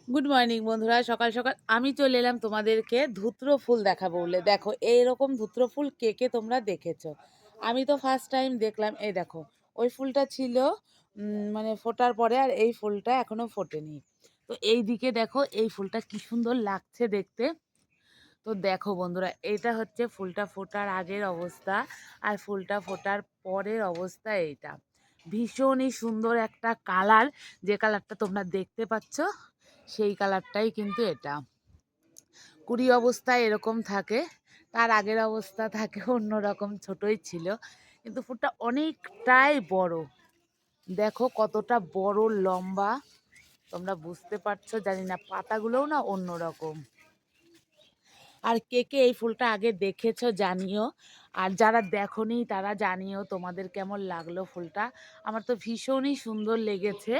Good morning বন্ধুরা, সকাল সকাল আমি চলে এলাম তোমাদেরকে ধুত্র ফুল দেখাবো বলে। দেখো এইরকম ধুত্র ফুল কে কে তোমরা দেখেছো? আমি তো ফার্স্ট টাইম দেখলাম। এই দেখো, ওই ফুলটা ছিল মানে ফোটার পরে, আর এই ফুলটা এখনো ফোটেনি। তো এই দিকে দেখো, এই ফুলটা কি সুন্দর লাগছে দেখতে। তো দেখো বন্ধুরা, এটা হচ্ছে ফুলটা ফোটার আগের অবস্থা, আর ফুলটা ফোটার পরের অবস্থা এইটা। ভীষণই সুন্দর একটা কালার, যে কালারটা তোমরা দেখতে পাচ্ছ সেই কালারটাই কিন্তু এটা। কুড়ি অবস্থায় এরকম থাকে, তার আগের অবস্থা থাকে অন্যরকম, ছোটই ছিল। কিন্তু ফুলটা অনেকটাই বড়। দেখো কতটা বড় লম্বা, তোমরা বুঝতে পারছো জানি না। পাতাগুলোও না অন্যরকম। আর কে কে এই ফুলটা আগে দেখেছো জানিও, আর যারা দেখোনি তারা জানিও তোমাদের কেমন লাগলো ফুলটা। আমার তো ভীষণই সুন্দর লেগেছে।